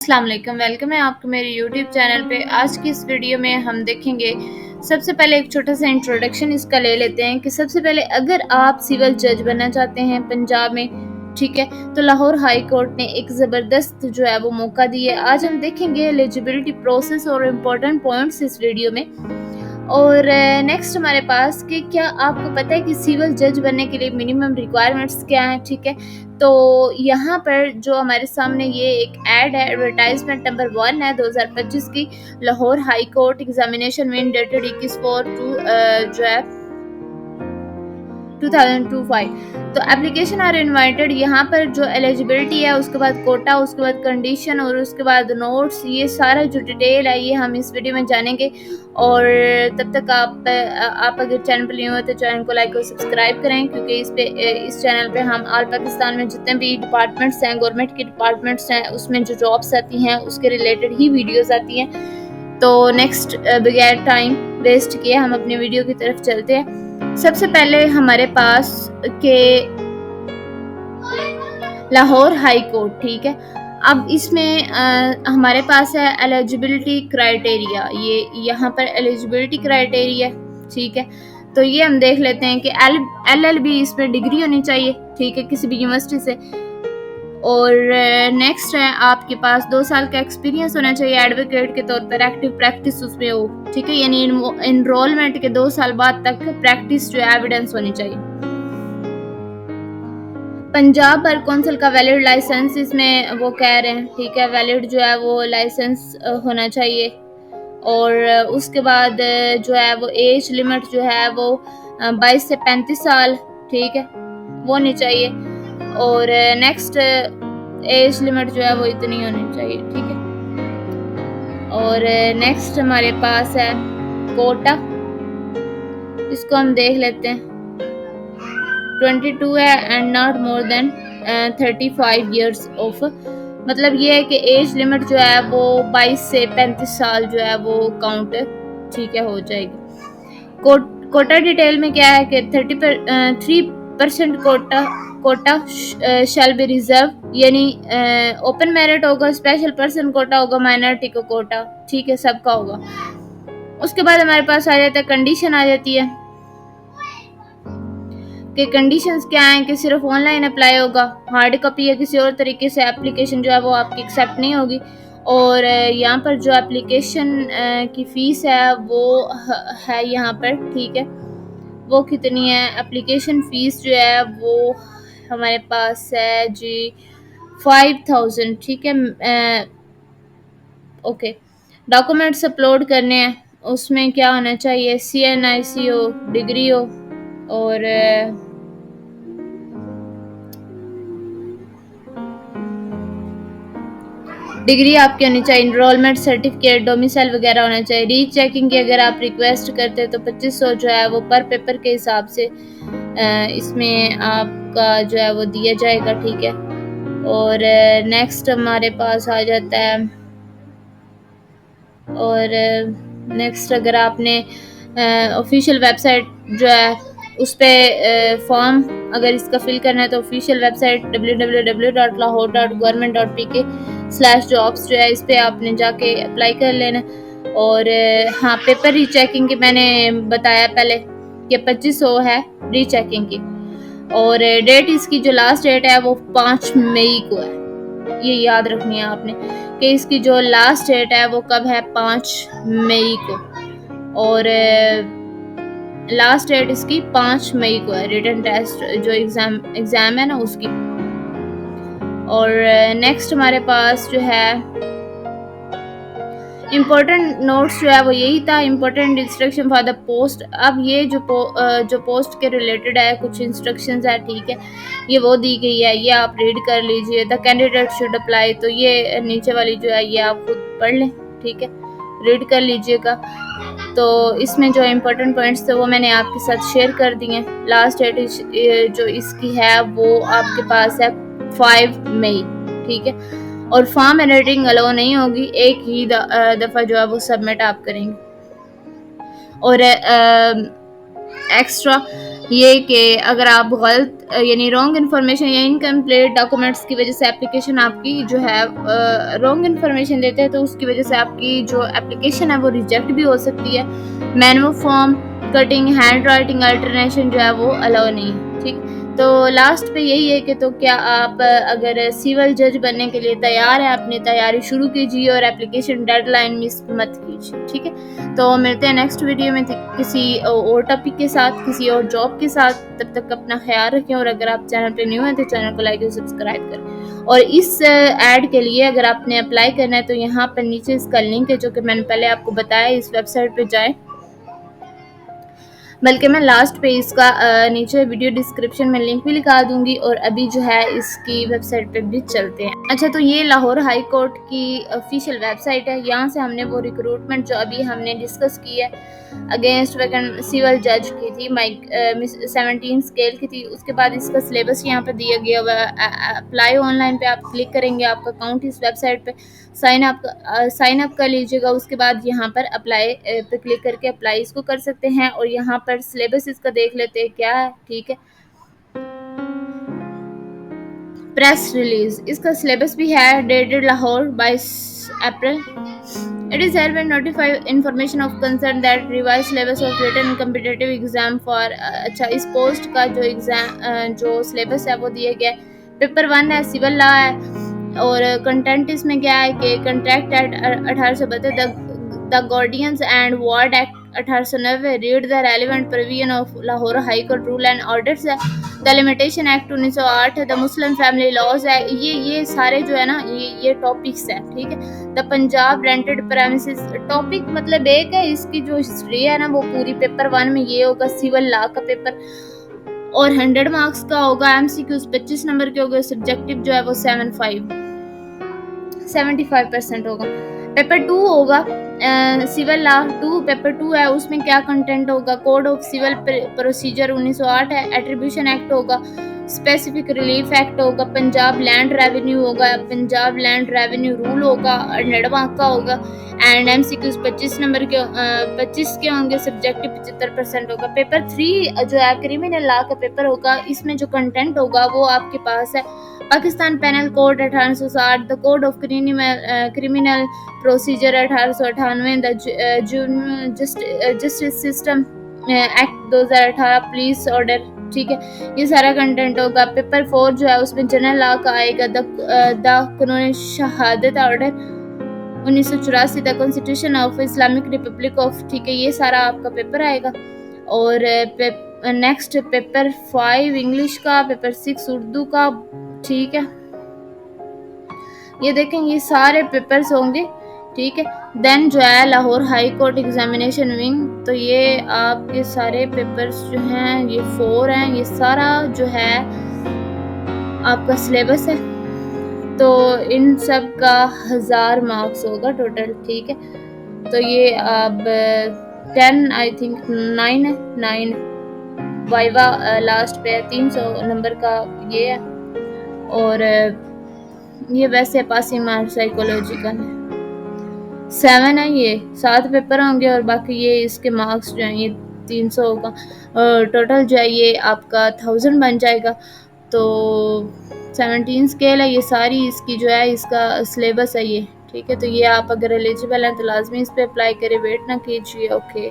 अस्सलाम वालेकुम, वेलकम है आपको मेरे यूट्यूब चैनल पे। आज की इस वीडियो में हम देखेंगे, सबसे पहले एक छोटा सा इंट्रोडक्शन इसका ले लेते हैं कि सबसे पहले अगर आप सिविल जज बनना चाहते हैं पंजाब में, ठीक है, तो लाहौर हाई कोर्ट ने एक ज़बरदस्त जो है वो मौका दिया है। आज हम देखेंगे एलिजिबिलिटी प्रोसेस और इम्पोर्टेंट पॉइंट्स इस वीडियो में। और नेक्स्ट हमारे पास कि क्या आपको पता है कि सिविल जज बनने के लिए मिनिमम रिक्वायरमेंट्स क्या हैं, ठीक है। तो यहाँ पर जो हमारे सामने ये एक ऐड है, एडवर्टाइजमेंट नंबर 1 है 2025 की, Lahore high court examination main dated 21/4 जो है 2025। तो एप्लीकेशन आर इनवाइटेड। यहाँ पर जो एलिजिबिलिटी है, उसके बाद कोटा, उसके बाद कंडीशन और उसके बाद नोट्स, ये सारा जो डिटेल है ये हम इस वीडियो में जानेंगे। और तब तक आप अगर चैनल पर नहीं हो तो चैनल को लाइक और सब्सक्राइब करें, क्योंकि इस चैनल पे हम ऑल पाकिस्तान में जितने भी डिपार्टमेंट्स हैं, गवर्नमेंट के डिपार्टमेंट्स हैं, उसमें जो जॉब्स आती हैं उसके रिलेटेड ही वीडियोज़ आती हैं। तो नेक्स्ट बगैर टाइम वेस्ट किए हम अपनी वीडियो की तरफ चलते हैं। सबसे पहले हमारे पास के लाहौर हाई कोर्ट, ठीक है। अब इसमें हमारे पास है एलिजिबिलिटी क्राइटेरिया। ये यहाँ पर एलिजिबिलिटी क्राइटेरिया, ठीक है। तो ये हम देख लेते हैं कि LLB इसमें डिग्री होनी चाहिए, ठीक है, किसी भी यूनिवर्सिटी से। और नेक्स्ट है आपके पास 2 साल का एक्सपीरियंस होना चाहिए एडवोकेट के तौर पर, एक्टिव प्रैक्टिस उसमें हो, ठीक है, यानी इनरोलमेंट के 2 साल बाद तक प्रैक्टिस जो है एविडेंस होनी चाहिए। पंजाब बार काउंसिल का वैलिड लाइसेंस इसमें वो कह रहे हैं, ठीक है, वैलिड जो है वो लाइसेंस होना चाहिए। और उसके बाद जो है वो एज लिमिट जो है वो 22 से 35 साल, ठीक है, वो होनी चाहिए। और नेक्स्ट एज लिमिट जो है वो इतनी होनी चाहिए, ठीक है। और नेक्स्ट हमारे पास है कोटा, इसको हम देख लेते हैं। 22 है and not more than 35 years of, मतलब ये है कि एज लिमिट जो है वो 22 से 35 साल जो है वो काउंट, ठीक है, हो जाएगी। कोटा डिटेल में क्या है कि 3% कोटा शैल बी रिजर्व, यानी ओपन मेरिट होगा, स्पेशल पर्सन कोटा होगा, माइनॉरिटी को कोटा, ठीक है, सबका होगा। उसके बाद हमारे पास आ जाता है कंडीशन, आ जाती है कि कंडीशंस क्या हैं कि सिर्फ ऑनलाइन अप्लाई होगा, हार्ड कॉपी या किसी और तरीके से एप्लीकेशन जो है वो आपकी एक्सेप्ट नहीं होगी। और यहाँ पर जो एप्लीकेशन की फ़ीस है वो है यहाँ पर, ठीक है, वो कितनी है, एप्लीकेशन फ़ीस जो है वो हमारे पास है जी 5000, ठीक है। ओके, डॉक्यूमेंट्स अपलोड करने हैं, उसमें क्या होना चाहिए, CNIC हो, डिग्री हो, और डिग्री आपकी होनी चाहिए, इनरोलमेंट सर्टिफिकेट, डोमिसाइल वगैरह होना चाहिए। रीचेकिंग की अगर आप रिक्वेस्ट करते हैं तो 2500 जो है वो पर पेपर के हिसाब से इसमें आपका जो है वो दिया जाएगा, ठीक है। और नेक्स्ट हमारे पास आ जाता है, और नेक्स्ट अगर आपने ऑफिशियल वेबसाइट जो है उस पर फॉर्म अगर इसका फिल करना है तो ऑफिशियल वेबसाइट www.lahore.government.pk/jobs जो है, इस पर आपने जाके अप्लाई कर लेना। और हाँ, पेपर रीचेकिंग की मैंने बताया पहले कि 2500 है रीचेकिंग की। और डेट इसकी जो लास्ट डेट है वो 5 मई को है, ये याद रखनी है आपने कि इसकी जो लास्ट डेट है वो कब है, 5 मई को। और लास्ट डेट इसकी 5 मई को है, रिटन टेस्ट जो एग्ज़ाम है ना उसकी। और नेक्स्ट हमारे पास जो है इम्पोर्टेंट नोट्स जो है वो यही था, important instruction for the post. अब ये जो पोस्ट के रिलेटेड है कुछ इंस्ट्रक्शंस है, ठीक है, ये वो दी गई है, ये आप रीड कर लीजिए। द कैंडिडेट शुड अप्लाई, तो ये नीचे वाली जो है ये आप खुद पढ़ लें, ठीक है, रीड कर लीजिएगा। तो इसमें जो इम्पोर्टेंट पॉइंट्स थे वो मैंने आपके साथ शेयर कर दिए। लास्ट डेट जो इसकी है वो आपके पास है 5 मई, ठीक है। और फॉर्म एडिटिंग अलाउ नहीं होगी, एक ही दफ़ा जो है वो सबमिट आप करेंगे। और एक्स्ट्रा ये कि अगर आप गलत यानी रॉन्ग इन्फॉर्मेशन या इनकम्प्लीट डॉक्यूमेंट्स की वजह से एप्लीकेशन आपकी जो है रॉन्ग इन्फॉर्मेशन देते हैं, तो उसकी वजह से आपकी जो एप्लीकेशन है वो रिजेक्ट भी हो सकती है। Manual form cutting, hand writing alternation जो है वो अलाउ नहीं है, ठीक। तो लास्ट पे यही है कि तो क्या आप अगर सिविल जज बनने के लिए तैयार हैं, अपनी तैयारी शुरू कीजिए और एप्लीकेशन डेडलाइन मिस मत कीजिए, ठीक है। तो मिलते हैं नेक्स्ट वीडियो में किसी और टॉपिक के साथ, किसी और जॉब के साथ। तब तक अपना ख्याल रखें, और अगर आप चैनल पे न्यू हैं तो चैनल को लाइक और सब्सक्राइब करें। और इस ऐड के लिए अगर आपने अप्लाई करना है तो यहाँ पर नीचे इसका लिंक है जो कि मैंने पहले आपको बताया, इस वेबसाइट पे जाएं। बल्कि मैं लास्ट पे इसका नीचे वीडियो डिस्क्रिप्शन में लिंक भी लिखा दूंगी। और अभी जो है इसकी वेबसाइट पे भी चलते हैं। अच्छा, तो ये लाहौर हाई कोर्ट की ऑफिशियल वेबसाइट है। यहाँ से हमने वो रिक्रूटमेंट जो अभी हमने डिस्कस की है अगेंस्ट वैकेंट सिविल जज की थी, 17 स्केल की थी। उसके बाद इसका सिलेबस यहाँ पर दिया गया हुआ है। अप्लाई ऑनलाइन पे आप क्लिक करेंगे, आपका अकाउंट इस वेबसाइट पे साइन अप कर लीजिएगा। उसके बाद यहाँ पर अप्लाई पे क्लिक करके अप्लाई इसको कर सकते हैं। और यहाँ पर सिलेबस इसका देख लेते हैं क्या है, ठीक है। प्रेस रिलीज, इसका सिलेबस भी है, dated Lahore 22 April. It is hereby notify information of concern that revised syllabus of written competitive exam for अच्छा, इस पोस्ट का जो एग्जाम जो सिलेबस है वो दिया गया है। पेपर 1 है, सिविल लॉ है। और कंटेंट इसमें क्या है कि contract act 1872, the guardians and ward act 1890, read the relevant provision of Lahore high court rule and orders है, द लिमिटेशन एक्ट 1908 है, द मुस्लिम फैमिली लॉज है। ये सारे जो है ना ये टॉपिक्स है, ठीक है। The Punjab rented premises, topic मतलब एक है, इसकी जो हिस्ट्री है ना वो पूरी पेपर 1 में ये होगा, सिविल लॉ का पेपर। और 100 मार्क्स का होगा। एमसीक्यूज 25 नंबर के होंगे। सब्जेक्टिव जो है वो 75% होगा। पेपर 2 होगा सिविल लॉ 2, पेपर 2 है, उसमें क्या कंटेंट होगा, कोड ऑफ सिविल प्रोसीजर 1908 है, एट्रीब्यूशन एक्ट होगा, स्पेसिफिक रिलीफ एक्ट होगा, पंजाब लैंड रेवेन्यू होगा, पंजाब लैंड रेवेन्यू रूल होगा, 100 मार्क का होगा। एंड एमसीक्यूज 25 नंबर के 25 के होंगे। सब्जेक्टिव 75% होगा। पेपर 3 जो है क्रिमिनल लॉ का पेपर होगा। इसमें जो कंटेंट होगा वो आपके पास है Pakistan penal code 1860, the code of criminal procedure 1898, the justice system act 2018, police order, ठीक है। ये सारा कंटेंट होगा। पेपर 4 जो है उसमें जनरल लॉ का आएगा, द कानून शहादत order 1984, the constitution of Islamic Republic of, ठीक है। ये सारा आपका पेपर आएगा। और नेक्स्ट पेपर 5 इंग्लिश का, पेपर 6 उर्दू का, ठीक है। ये देखें, ये सारे पेपर्स होंगे, ठीक है। देन जो है Lahore high court examination wing, तो ये आपके सारे पेपर्स जो हैं ये 4 हैं। ये सारा जो है आपका सिलेबस है। तो इन सब का 1000 मार्क्स होगा टोटल, ठीक है। तो ये अब 10 आई थिंक 9 है, 9 वाइवा लास्ट पे 300 नंबर का ये है। और ये वैसे पासिंग मार्क्स साइकोलॉजिकल है 7 है। ये 7 पेपर होंगे और बाकी ये इसके मार्क्स जो हैं ये 300 होगा। टोटल जो है ये आपका 1000 बन जाएगा। तो 17 स्केल है, ये सारी इसकी जो है इसका सिलेबस है ये, ठीक है। तो ये आप अगर एलिजिबल हैं तो लाजमी इस पर अप्लाई करें, वेट ना कीजिए। ओके।